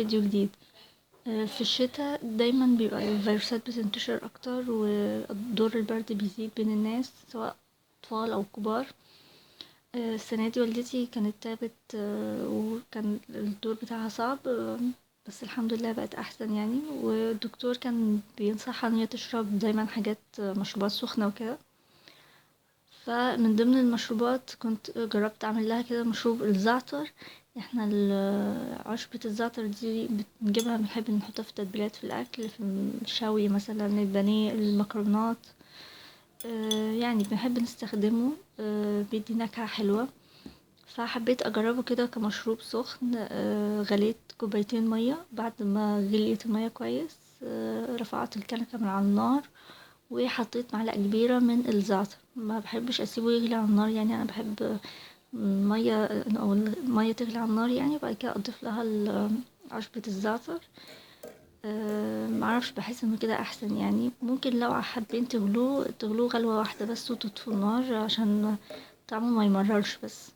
فيديو جديد. في الشتاء دايما بيبقى الفيروسات بتنتشر اكتر ودور البرد بيزيد بين الناس سواء اطفال او كبار. السنة دي والدتي كانت تعبت، وكان الدور بتاعها صعب، بس الحمد لله بقت احسن يعني. والدكتور كان بينصحها ان هي تشرب دايما حاجات، مشروبات سخنة وكده. فمن ضمن المشروبات كنت جربت اعمل لها كده مشروب الزعتر. احنا عشبة الزعتر دي بنجيبها، بنحب نحطها في تتبيلات في الاكل، في الشوي مثلا، البانيه، المكرونات. يعني بنحب نستخدمه، بيدي نكهة حلوة. فحبيت اجربه كده كمشروب سخن. غليت كوبايتين مية، بعد ما غليت المية كويس رفعت الكنكة من على النار وحطيت معلقة كبيرة من الزعتر. ما بحبش اسيبه يغلي على النار، يعني انا بحب مية او المية تغلي على النار يعني، وبعد كده اضيف لها عشبة الزعتر. معرفش، بحس انه كده احسن يعني. ممكن لو حابين تغلوه غلوة واحدة بس وتطفوا النار عشان طعمه ما يمررش بس.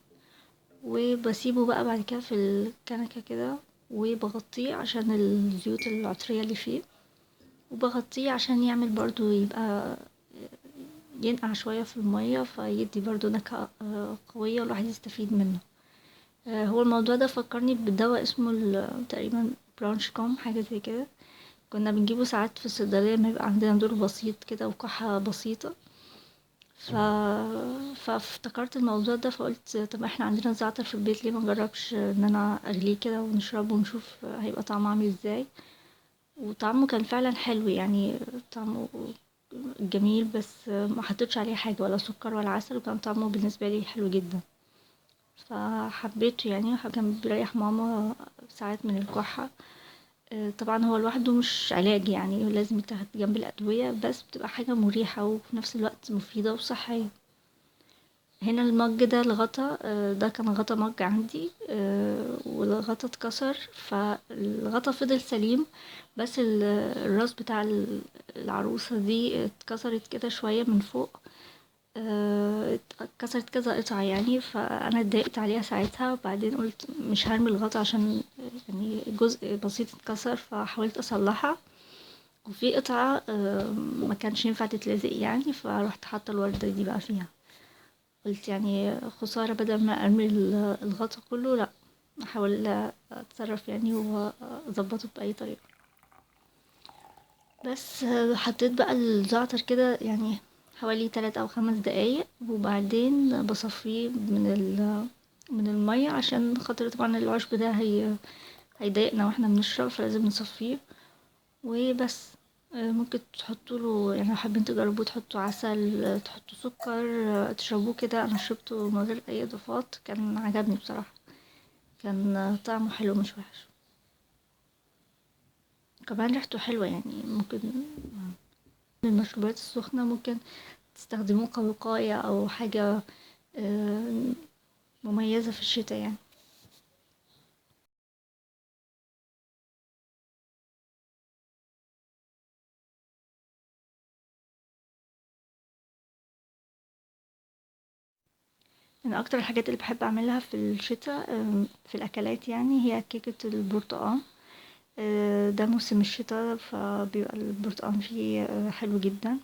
وبسيبه بقى بعد كده في الكنكة كده، وبغطيه عشان الزيوت العطرية اللي فيه، وبغطيه عشان يعمل برضو يبقى ينقع شوية في المية، فيدي برضو نكهة قوية والواحد يستفيد منه. هو الموضوع ده فكرني بدواء اسمه تقريبا برانش كوم، حاجة زي كده. كنا بنجيبه ساعات في الصيدلية لما يبقى عندنا دور بسيط كده وكحة بسيطة. ف... فافتكرت الموضوع ده، فقلت طب احنا عندنا زعتر في البيت، ليه ما نجربش ان انا اغليه كده ونشربه ونشوف هيبقى طعمه عامل ازاي. وطعمه كان فعلا حلو يعني، طعمه جميل، بس ما حطيتش عليه حاجة ولا سكر ولا عسل، وكان طعمه بالنسبة لي حلو جدا. فحبيته يعني، كان بيريح ماما ساعات من الكحة. طبعا هو لوحده مش علاج يعني، لازم يتاخد جنب الأدوية، بس بتبقى حاجة مريحة وفي نفس الوقت مفيدة وصحية. هنا المج ده الغطا، ده كان غطا مج عندي، والغطا اتكسر، فالغطا فضل سليم، بس الراس بتاع العروسة دي اتكسرت كده شوية من فوق. اتكسرت كذا قطعة يعني، فأنا اتضايقت عليها ساعتها، وبعدين قلت مش هرمي الغطا عشان يعني جزء بسيط اتكسر، فحاولت أصلحها. وفي قطعة ما كانش ينفع تتلزق يعني، فروحت حاطة الوردة دي بقى فيها. قلت يعني خسارة، بدل ما ارمي الغطا كله، لا، احاول اتصرف يعني واظبطه باي طريقة. بس حطيت بقى الزعتر كده يعني حوالي 3 أو 5 دقايق، وبعدين بصفيه من المية، عشان خاطر طبعا العشب ده هيضايقنا واحنا بنشرب، فلازم نصفيه. وبس. ممكن تحطوا له يعني، لو حابين تجربوه تحطوا عسل، تحطوا سكر، تشربوه كده. انا شربته من غير اي اضافات، كان عجبني بصراحة، كان طعمه حلو مش وحش، كمان ريحته حلوة يعني. ممكن من المشروبات السخنة ممكن تستخدموه كوقاية او حاجة آه، مميزة في الشتاء يعني. من اكتر الحاجات اللي بحب اعملها في الشتاء، في الاكلات يعني، هي كيكة البرتقال. ده موسم الشتاء، فبيبقى البرتقال فيه حلو جدا،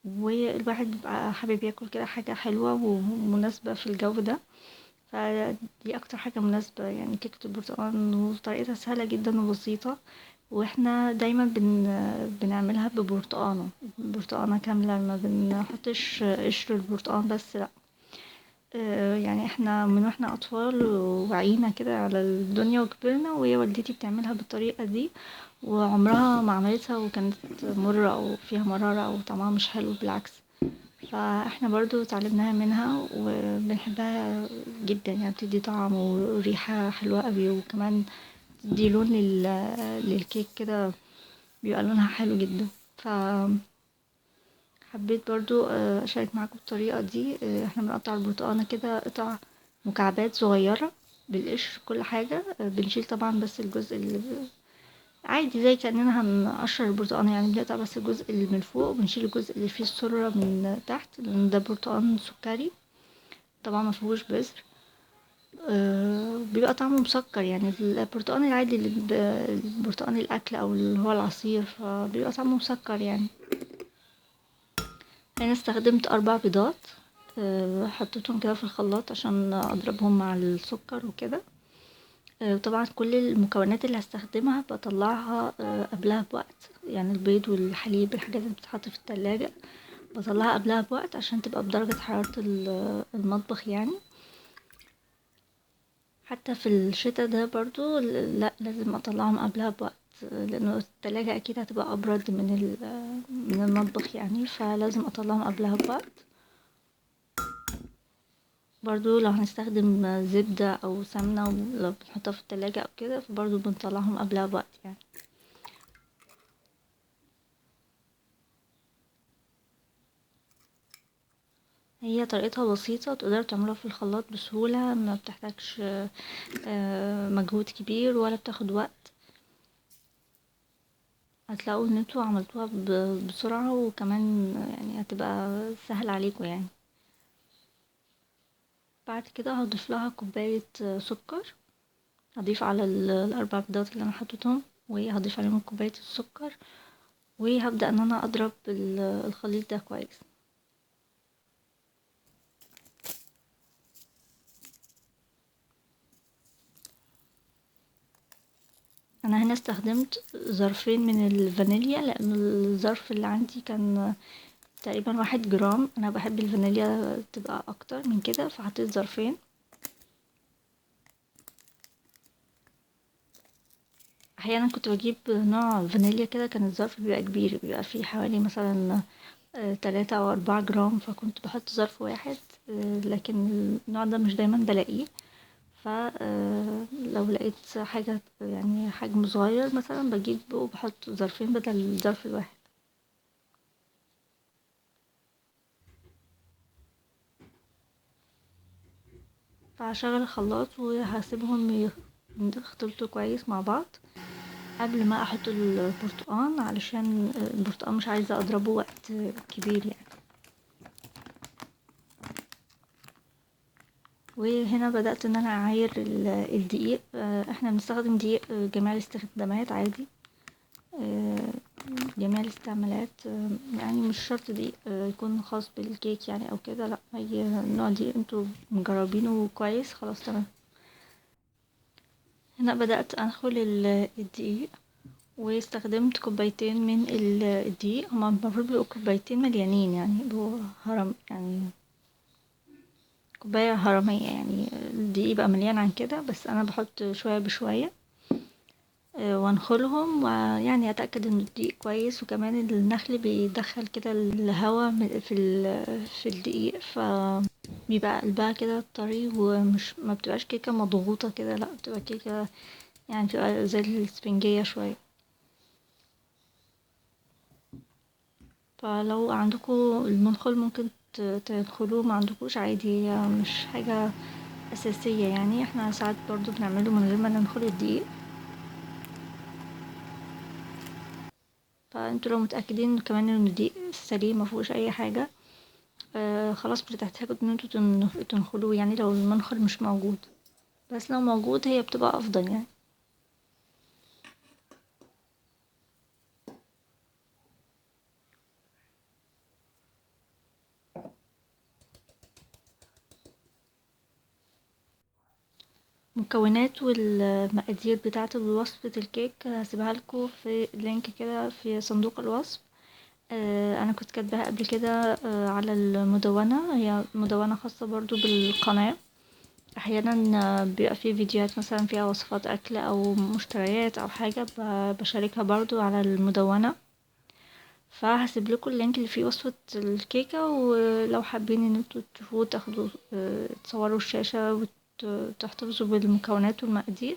والواحد بيبقى حابب ياكل كده حاجة حلوة ومناسبة في الجو ده. فدي اكتر حاجة مناسبة يعني، كيكة البرتقال، وطريقتها سهلة جدا وبسيطة. واحنا دايما بنعملها ببرتقانة كاملة، ما بنحطش قشر البرتقال بس، لا. يعني احنا من واحنا اطفال وعينا كده على الدنيا وكبرنا، وهي والدتي بتعملها بالطريقة دي، وعمرها ما عملتها وكانت مرة او فيها مرارة او طعمها مش حلو، بالعكس. فاحنا برضو اتعلمناها منها وبنحبها جدا يعني، بتدي طعم وريحة حلوة قوي، وكمان تدي لون للكيك كده، بيبقى لونها حلو جدا. فحبيت برضو اشارك معاكم الطريقة دي. احنا بنقطع البرتقانة كده قطع مكعبات صغيرة بالقشر كل حاجة. بنشيل طبعا بس الجزء اللي عادي، زي كأننا هنقشر البرتقانة يعني، بنقطع بس الجزء اللي من فوق، وبنشيل الجزء اللي فيه السرة من تحت، لأن ده برتقان سكري طبعا ما فيهوش بذر. بيبقى طعمه مسكر يعني البرتقان العادي البرتقان الأكل أو اللي هو العصير، فبيبقى طعمه مسكر يعني. أنا استخدمت 4 بيضات، حطيتهم كده في الخلاط عشان أضربهم مع السكر وكده. طبعا كل المكونات اللي هستخدمها بطلعها قبلها بوقت، يعني البيض والحليب الحاجات اللي بتتحط في التلاجة بطلعها قبلها بوقت عشان تبقى بدرجة حرارة المطبخ يعني. حتى في الشتا ده برضو لا لازم اطلعهم قبلها بوقت، لانه التلاجة اكيد هتبقى ابرد من المطبخ يعني، فلازم اطلعهم قبلها بوقت. برضو لو هنستخدم زبدة او سمنة ولو بنحطها في التلاجة او كده فبرضو بنطلعهم قبلها بوقت يعني. هي طريقتها بسيطة، تقدروا تعملوها في الخلاط بسهولة، ما بتحتاجش مجهود كبير ولا بتاخد وقت. هتلاقوا ان انتوا عملتوها بسرعة، وكمان يعني هتبقى سهل عليكم يعني. بعد كده هضيف لها كوباية سكر، هضيف على الاربع بيضات اللي انا حطيتهم وهضيف عليهم كوباية السكر، وهبدأ ان انا اضرب الخليط ده كويس. انا هنا استخدمت ظرفين من الفانيليا لان الظرف اللي عندي كان تقريبا 1 جرام، انا بحب الفانيليا تبقى اكتر من كده فحطيت ظرفين. احيانا كنت بجيب نوع فانيليا كده كان الظرف بيبقى كبير، بيبقى فيه حوالي مثلا 3 أو 4 جرام، فكنت بحط ظرف واحد. لكن النوع ده مش دايما بلاقيه، فلو لقيت حاجة يعني حجم صغير مثلا بجيب وبحط ظرفين بدل الظرف الواحد. فهشغل الخلاط وهسيبهم يختلطوا كويس مع بعض قبل ما احط البرتقان، علشان البرتقان مش عايزة اضربه وقت كبير يعني. وهنا بدأت ان انا اعاير الدقيق. احنا بنستخدم دقيق جميع الاستخدامات عادي، آه، جميع الاستعمالات. يعني مش شرط دقيق يكون خاص بالكيك يعني او كده، لا اي نوع دقيق انتوا مجربينه كويس خلاص تمام. هنا بدأت انخل الدقيق، واستخدمت كوبايتين من الدقيق، هما المفروض بيبقوا كوبايتين مليانين يعني بيبقوا هرم يعني، كوباية هرمية يعني. الدقيق يبقى مليان عن كده، بس انا بحط شوية بشوية وانخلهم، ويعني اتاكد ان الدقيق كويس، وكمان النخل بيدخل كده الهواء في الدقيق، فبيبقى قلبها كده طري، ومش ما بتبقاش كيكه مضغوطه كده، لا بتبقى كيكه يعني بتبقى زي الاسفنجيه شويه. فلو عندكم المنخل ممكن تدخلوه، ما عندكوش عادي، هي مش حاجه اساسيه يعني، احنا ساعات برضو بنعمله من غير ما ندخل الدقيق. فانتوا لو متاكدين كمان ان الدقيق سليم مفيهوش اي حاجه، خلاص بتحتاجوا ان انتوا تنخلوه يعني لو المنخل مش موجود، بس لو موجود هي بتبقى افضل يعني. مكونات والمقادير بتاعة وصفة الكيك هسيبها لكم في لينك كده في صندوق الوصف. انا كنت كاتباها قبل كده على المدونة، هي مدونة خاصة برضو بالقناة. احيانا بيبقى في فيديوهات مثلا فيها وصفات اكل او مشتريات او حاجة بشاركها برضو على المدونة، فهسيب لكم اللينك اللي فيه وصفة الكيكة، ولو حابين ان انتوا تشوفوه تاخدوا تصوروا الشاشة وتحتفظوا بالمكونات والمقادير،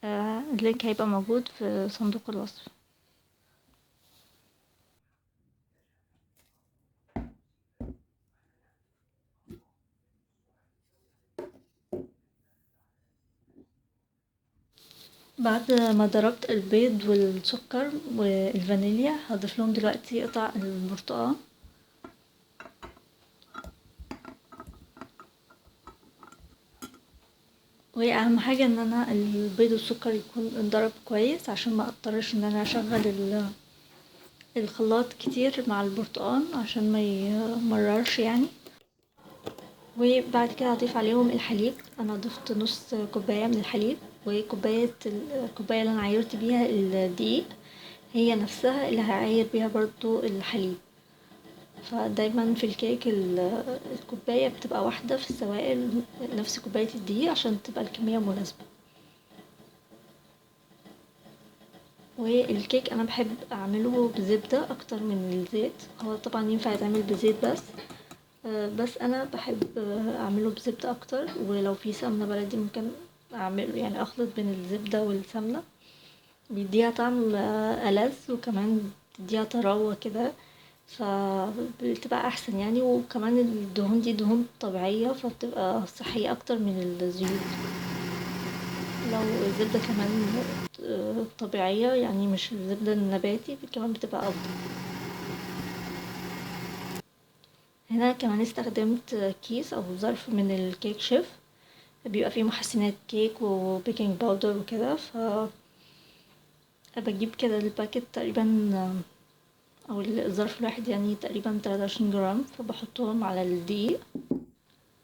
اللينك هيبقى موجود في صندوق الوصف. بعد ما ضربت البيض والسكر والفانيليا هضيف لهم دلوقتي قطع البرتقال. وهي اهم حاجة ان انا البيض والسكر يكون انضرب كويس عشان ما اضطرش ان انا اشغل الخلاط كتير مع البرتقال عشان ما يمررش يعني. وبعد كده هضيف عليهم الحليب. انا ضفت نص كوباية من الحليب، وكوباية الكوباية اللي انا عايرت بيها الدقيق هي نفسها اللي هعاير بيها برضو الحليب. فدايما في الكيك الكوباية بتبقى واحدة في السوائل، نفس كوباية الدقيق عشان تبقى الكمية مناسبة. والكيك انا بحب اعمله بزبدة اكتر من الزيت. هو طبعا ينفع يتعمل بزيت بس انا بحب اعمله بزبدة اكتر، ولو في سمنة بلدي ممكن اعمل يعني اخلط بين الزبدة والسمنة، بيديها طعم ألذ، وكمان بتديها طراوة كده، فبتبقى احسن يعني. وكمان الدهون دي دهون طبيعية فبتبقى صحية اكتر من الزيوت. لو الزبدة كمان طبيعية يعني مش الزبدة النباتي كمان بتبقى افضل. هنا كمان استخدمت كيس او ظرف من الكيك شيف، بيبقى فيه محسنات كيك وبيكنج باودر وكده. بجيب كده الباكت تقريبا، او الظرف الواحد يعني تقريبا 23 جرام، فبحطهم على الدقيق.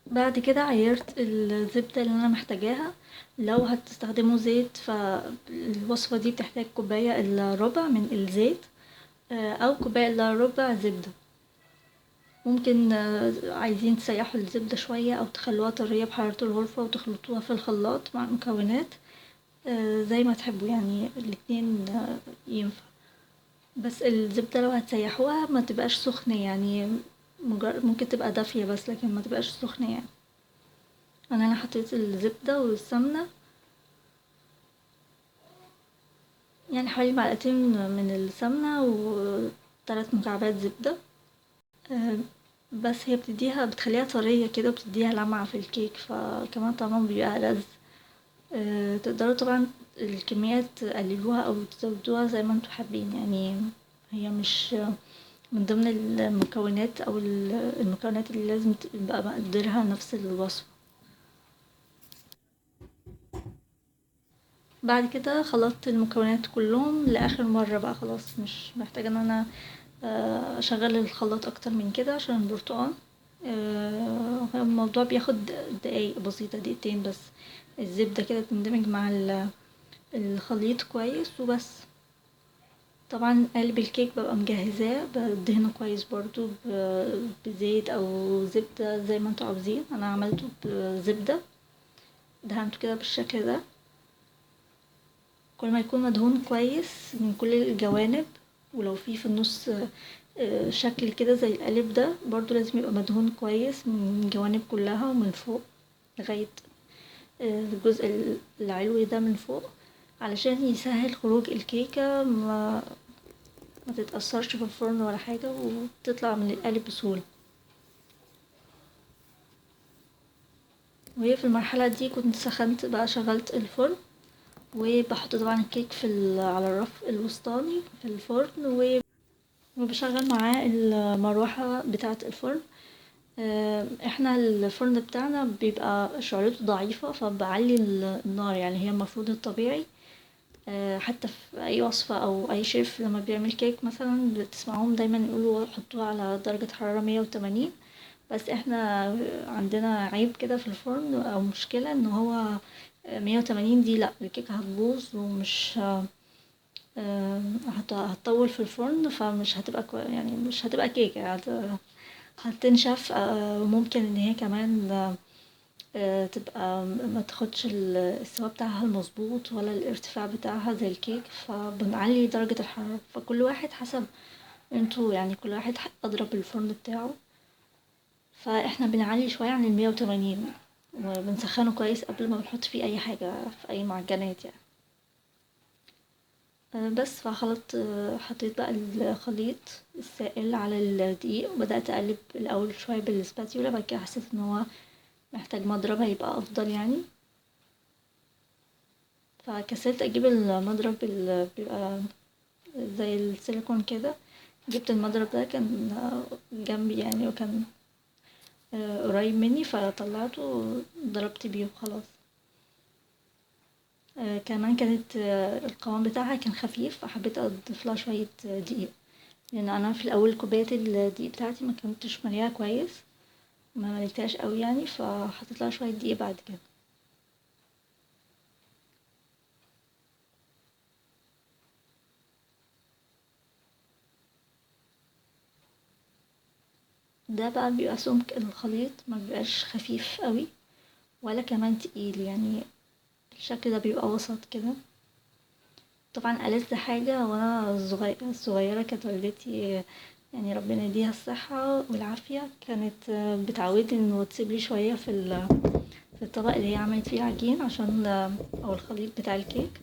بعد كده عيرت الزبدة اللي انا محتاجاها. لو هتستخدموا زيت فالوصفة دي بتحتاج كوباية الا ربع من الزيت، او كوباية الا ربع زبدة. ممكن عايزين تسيحوا الزبدة شوية او تخلوها طرية بحرارة الغرفة وتخلطوها في الخلاط مع المكونات، زي ما تحبوا يعني الاتنين ينفع. بس الزبدة لو هتسيحوها ما تبقاش سخنة يعني، ممكن تبقى دافية بس لكن ما تبقاش سخنة يعني. انا حطيت الزبدة والسمنة يعني حوالي معلقتين من السمنة وثلاث مكعبات زبدة. آه، بس هي بتخليها طرية كده وبتديها لمعة في الكيك، فكمان طعمهم بيبقى ألذ. تقدروا طبعا الكمية تقللوها أو تزودوها زي ما انتوا حابين يعني. هي مش من ضمن المكونات أو المكونات اللي لازم تبقى مقدرها نفس الوصفة. بعد كده خلطت المكونات كلهم لآخر مرة بقى، خلاص مش محتاجة ان انا اشغل الخلاط اكتر من كده عشان البرتقال. هو الموضوع بياخد دقايق بسيطة، دقيقتين بس، الزبدة كده تندمج مع الخليط كويس وبس. طبعا قالب الكيك ببقى مجهزاه بدهنه كويس برضو بزيت او زبدة زي ما انتوا عاوزين. انا عملته بزبدة، دهنته كده بالشكل ده. كل ما يكون مدهون كويس من كل الجوانب، ولو في النص شكل كده زي القالب ده برضو لازم يبقى مدهون كويس من الجوانب كلها ومن فوق لغاية الجزء العلوي ده من فوق، علشان يسهل خروج الكيكة، ما تتأثرش في الفرن ولا حاجة وتطلع من القالب بسهولة. وهي في المرحلة دي كنت سخنت بقى، شغلت الفرن وبحط طبعا الكيك على الرف الوسطاني في الفرن، وبشغل معاه المروحة بتاعة الفرن. احنا الفرن بتاعنا بيبقى شعلته ضعيفة فبعلي النار يعني، هي المفروض الطبيعي حتى في اي وصفة او اي شيف لما بيعمل كيك مثلا بتسمعوهم دايما يقولوا حطوه على درجة حرارة 180. بس احنا عندنا عيب كده في الفرن او مشكلة ان هو 180 دي لا، الكيكة هتبوظ ومش هتطول في الفرن، فمش هتبقى يعني مش هتبقى كيكة هتنشف. ممكن ان هي كمان تبقى ما تاخدش السوا بتاعها المظبوط ولا الارتفاع بتاعها زي الكيك، فبنعلي درجة الحرارة. فكل واحد حسب انتوا يعني، كل واحد اضرب الفرن بتاعه. فاحنا بنعلي شوية عن 180 وبنسخنه كويس قبل ما بنحط فيه اي حاجة في اي معجنات يعني. بس فخلطت حطيت بقى الخليط السائل على الدقيق وبدأت أقلب الأول شوية بالسباتيولا، بعد كده حسيت ان هو محتاج مضرب هيبقى أفضل يعني، فكسلت أجيب المضرب اللي بيبقى زي السيليكون كده. جبت المضرب ده كان جنبي يعني، وكان قريب مني فطلعته وضربت بيه وخلاص. كمان كانت القوام بتاعها كان خفيف، فحبيت اضيف لها شوية دقيق، لان انا في الاول كوباية الدقيق بتاعتي ما كنتش مليها كويس، ما مليتهاش قوي يعني، فحطيت لها شوية دقيق بعد كده. ده بقى بيبقى سمك الخليط، ما بيبقاش خفيف قوي ولا كمان تقيل يعني، الشكل ده بيبقى وسط كده. طبعا ألذ حاجة وانا صغيرة كانت والدتي، يعني ربنا يديها الصحة والعافية، كانت بتعودني انه تسيبلي شوية في الطبق اللي هي عملت فيه عجين، عشان او الخليط بتاع الكيك،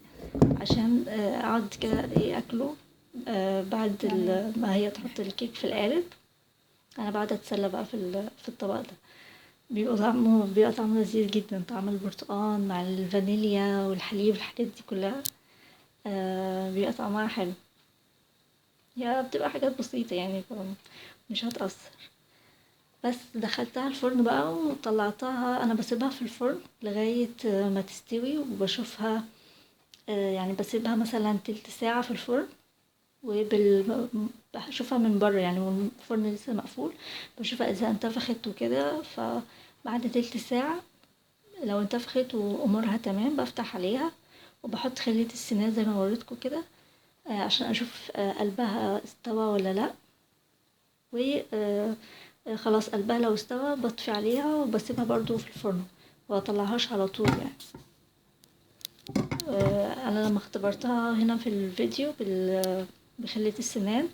عشان اقعد كده ايه اكله بعد ما هي تحط الكيك في القالب، انا بعد اتسلى بقى في الطبق ده. بيبقى طعمه لذيذ جدا، طعم البرتقال مع الفانيليا والحليب، الحاجات دي كلها بيبقى طعمها حلو. هي بتبقى حاجات بسيطة يعني، مش هتأثر. بس دخلتها الفرن بقى وطلعتها، انا بسيبها في الفرن لغاية ما تستوي، وبشوفها يعني بسيبها مثلا تلت ساعة في الفرن، بشوفها من بره يعني، والفرن لسه مقفول، بشوفها اذا انتفخت وكده، فبعد تلت ساعة لو انتفخت وامورها تمام بفتح عليها، وبحط خلية السنان زي ما وريتكم كده، عشان اشوف قلبها استوى ولا لا. و خلاص قلبها لو استوى بطفي عليها وبسيبها برضو في الفرن، واطلعهاش على طول يعني. انا لما اختبرتها هنا في الفيديو بخلية السنان،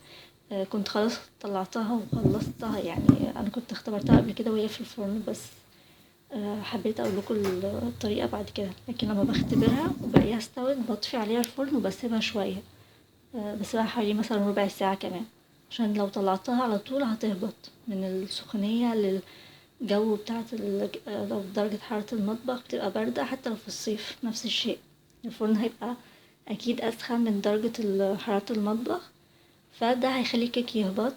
كنت خلاص طلعتها وخلصتها يعني، انا كنت اختبرتها قبل كده وهي في الفرن، بس حبيت اقول لكم الطريقة بعد كده. لكن لما بختبرها وبلاقيها استوت بطفي عليها الفرن وبسيبها شوية، بسيبها حوالي مثلا ربع ساعة كمان، عشان لو طلعتها على طول هتهبط من السخونية للجو بتاعة لو درجة حرارة المطبخ بتبقى باردة، حتى لو في الصيف نفس الشيء، الفرن هيبقى أكيد أسخن من درجة حرارة المطبخ، فده هيخلي الكيك يهبط،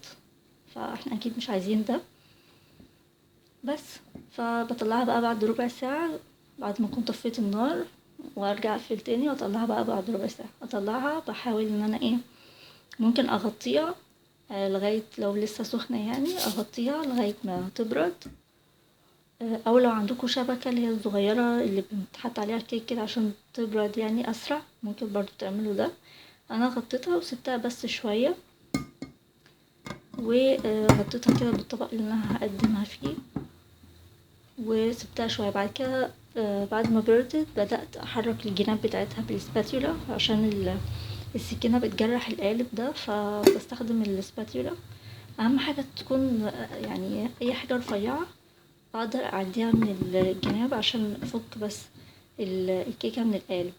فاحنا أكيد مش عايزين ده. بس فبطلعها بقى بعد ربع ساعة، بعد ما كنت طفيت النار، وارجع اقفل تاني واطلعها بقى بعد ربع ساعة. اطلعها بحاول ان انا ايه، ممكن اغطيها لغاية لو لسه سخنة يعني، اغطيها لغاية ما تبرد، او لو عندكم شبكة اللي هي الصغيرة اللي بنتحط عليها الكيك كده عشان تبرد يعني اسرع، ممكن برضو تعملوا ده. انا غطيتها وسبتها بس شوية، وغطيتها كده بالطبق اللي انا هقدمها فيه، وسبتها شوية. بعد كده بعد ما بردت بدأت احرك الجناب بتاعتها بالسباتيولا، عشان السكينة بتجرح القالب ده، فبستخدم السباتيولا. اهم حاجة تكون يعني اي حاجة رفيعة اقدر اعديها من الجناب، عشان افك بس الكيكة من القالب.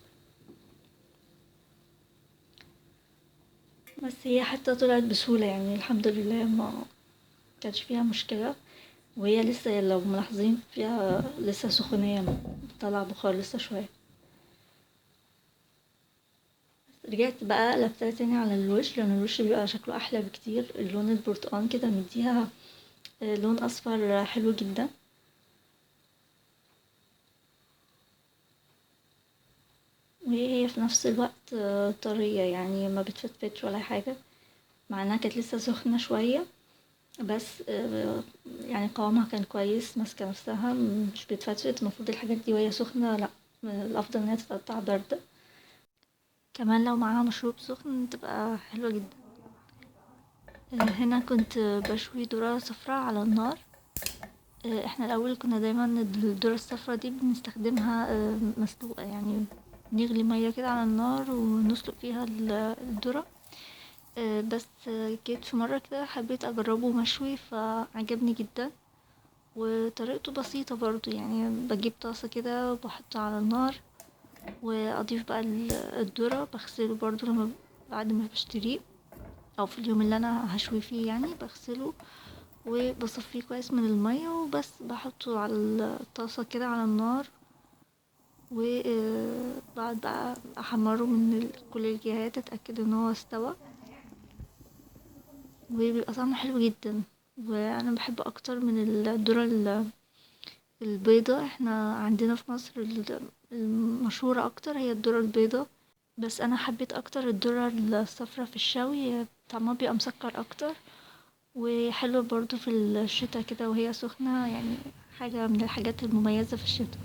بس هي حتى طلعت بسهولة يعني، الحمد لله ما كانش فيها مشكلة، وهي لسه لو ملاحظين فيها لسه سخونية، طلع بخار لسه شوية. رجعت بقى قلبتها تاني على الوش، لان الوش بيبقى شكله احلى بكتير، اللون البرتقال كده مديها لون اصفر حلو جدا. وهي في نفس الوقت طرية يعني، ما بتفتفتش ولا حاجة، مع انها كانت لسه سخنة شوية، بس يعني قوامها كان كويس، ماسكة نفسها مش بتفتفت. المفروض الحاجات دي وهي سخنة لا، الافضل انها تتقطع باردة، كمان لو معاها مشروب سخن تبقى حلوة جدا. هنا كنت بشوي ذرة صفراء على النار. احنا الاول كنا دايما الذرة الصفراء دي بنستخدمها مسلوقة يعني، نغلي مية كده على النار ونسلق فيها الذرة. بس جيت في مرة كده حبيت اجربه مشوي فعجبني جدا، وطريقته بسيطة برضو يعني، بجيب طاسة كده وبحطها على النار، واضيف بقى الذرة، بغسله برضو لما بعد ما بشتريه، او في اليوم اللي انا هشوي فيه يعني بغسله وبصفيه كويس من المية، وبس بحطه على الطاسة كده على النار، وبعد بقى احمره من كل الجهات، اتأكد ان هو استوى، وبيبقى طعمه حلو جدا. وانا بحبه اكتر من الذرة البيضة احنا عندنا في مصر المشهورة اكتر هي الذرة البيضة، بس انا حبيت اكتر الذرة الصفرا في الشوي، طعمها بيبقى مسكر اكتر وحلو برضو في الشتا كده وهي سخنة، يعني حاجة من الحاجات المميزة في الشتا.